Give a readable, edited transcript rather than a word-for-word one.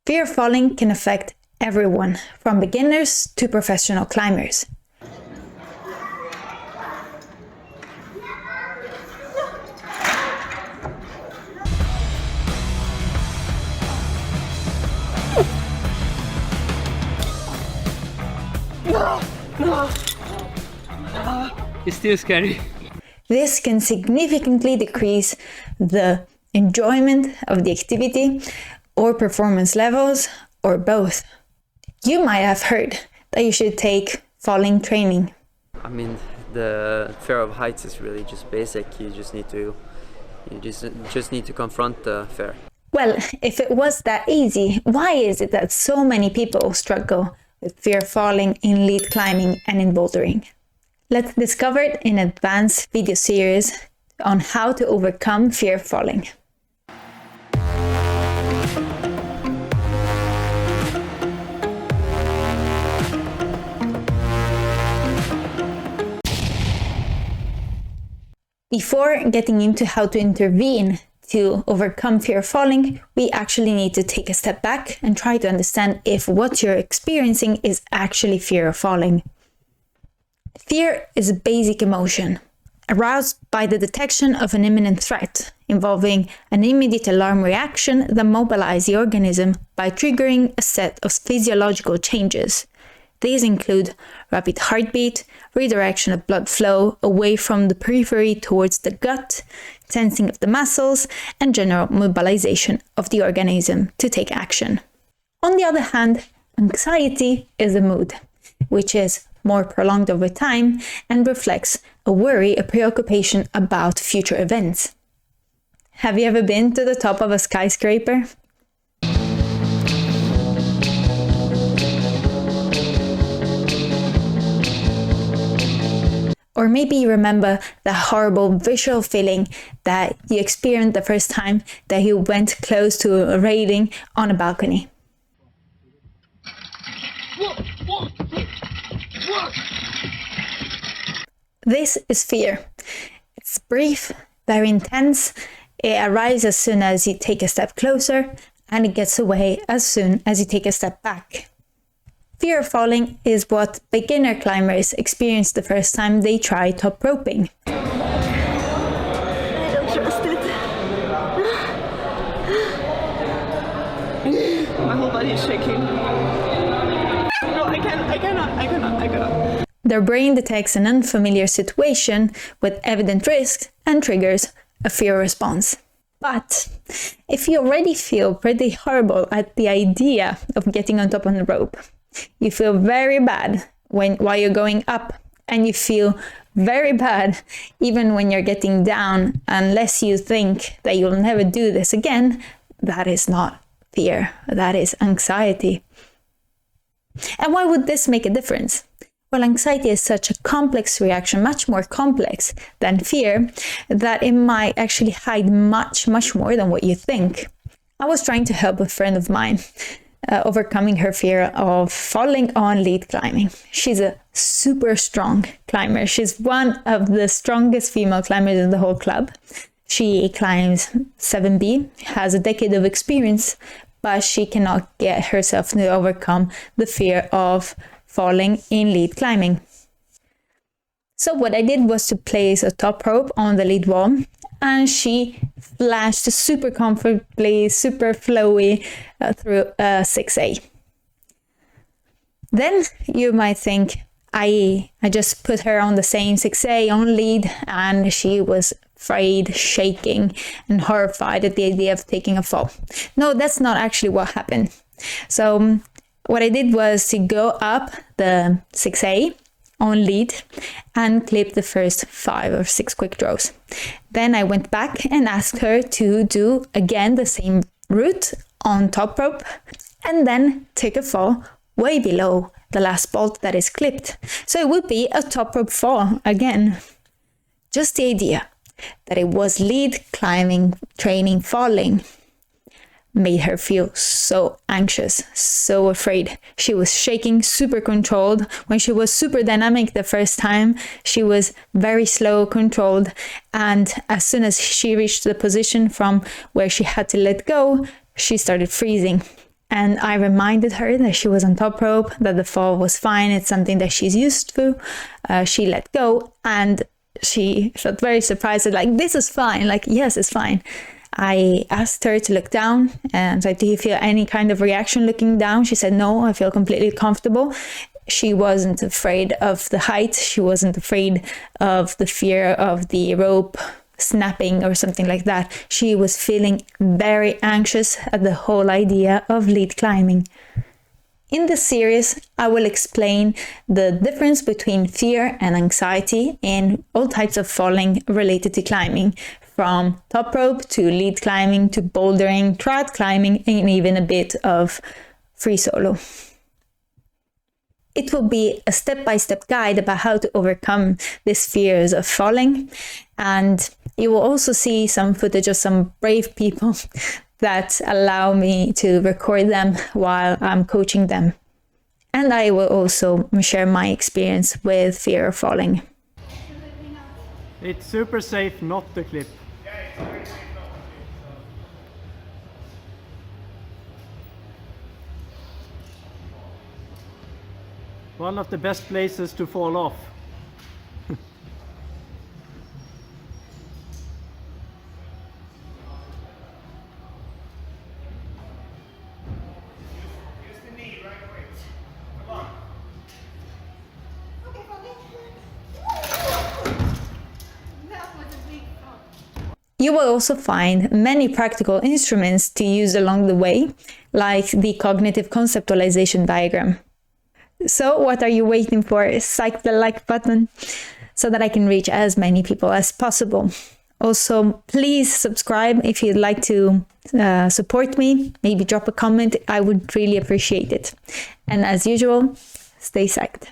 Fear of falling can affect everyone, from beginners to professional climbers. It's still scary. This can significantly decrease the enjoyment of the activity or performance levels, or both. You might have heard that you should take falling training. I mean, the fear of heights is really just basic. You just need to confront the fear. Well, if it was that easy, why is it that so many people struggle with fear of falling in lead climbing and in bouldering? Let's discover it in an advanced video series on how to overcome fear of falling. Before getting into how to intervene to overcome fear of falling, we actually need to take a step back and try to understand if what you're experiencing is actually fear of falling. Fear is a basic emotion, aroused by the detection of an imminent threat, involving an immediate alarm reaction that mobilizes the organism by triggering a set of physiological changes. These include rapid heartbeat, redirection of blood flow away from the periphery towards the gut, tensing of the muscles, and general mobilization of the organism to take action. On the other hand, anxiety is a mood, which is more prolonged over time and reflects a worry, a preoccupation about future events. Have you ever been to the top of a skyscraper? Or maybe you remember the horrible visual feeling that you experienced the first time that you went close to a railing on a balcony. This is fear. It's brief, very intense. It arrives as soon as you take a step closer, and it gets away as soon as you take a step back. Fear of falling is what beginner climbers experience the first time they try top roping. I don't trust it. My whole body is shaking. No, I cannot. Their brain detects an unfamiliar situation with evident risks and triggers a fear response. But if you already feel pretty horrible at the idea of getting on top of the rope, you feel very bad while you're going up, and you feel very bad even when you're getting down, unless you think that you'll never do this again, that is not fear, that is anxiety. And why would this make a difference? Well, anxiety is such a complex reaction, much more complex than fear, that it might actually hide much more than what you think. I was trying to help a friend of mine overcoming her fear of falling on lead climbing. She's a super strong climber. She's one of the strongest female climbers in the whole club. She climbs 7B, has a decade of experience, but she cannot get herself to overcome the fear of falling in lead climbing. So what I did was to place a top rope on the lead wall, and she flashed super comfortably, super flowy through 6A. Then you might think, I just put her on the same 6A on lead, and she was afraid, shaking, and horrified at the idea of taking a fall. No, that's not actually what happened. So what I did was to go up the 6A on lead and clip the first 5 or 6 quick draws. Then I went back and asked her to do again the same route on top rope, and then take a fall way below the last bolt that is clipped. So it would be a top rope fall again. Just the idea that it was lead climbing training falling made her feel so anxious, so afraid. She was shaking, super controlled. When she was super dynamic the first time, she was very slow, controlled. And as soon as she reached the position from where she had to let go, she started freezing. and I reminded her that she was on top rope, that the fall was fine, it's something that she's used to. She let go, and she felt very surprised, like, this is fine, like, yes, it's fine. I asked her to look down and said, do you feel any kind of reaction looking down? She said, no, I feel completely comfortable. She wasn't afraid of the height. She wasn't afraid of the fear of the rope snapping or something like that. She was feeling very anxious at the whole idea of lead climbing. In this series, I will explain the difference between fear and anxiety in all types of falling related to climbing, from top rope to lead climbing to bouldering, trad climbing, and even a bit of free solo. It will be a step-by-step guide about how to overcome these fears of falling, and you will also see some footage of some brave people that allow me to record them while I'm coaching them. And I will also share my experience with fear of falling. It's super safe not to clip. One of the best places to fall off. You will also find many practical instruments to use along the way, like the cognitive conceptualization diagram. So what are you waiting for? Psych the like button so that I can reach as many people as possible. Also, please subscribe if you'd like to support me. Maybe drop a comment. I would really appreciate it. And as usual, stay psyched.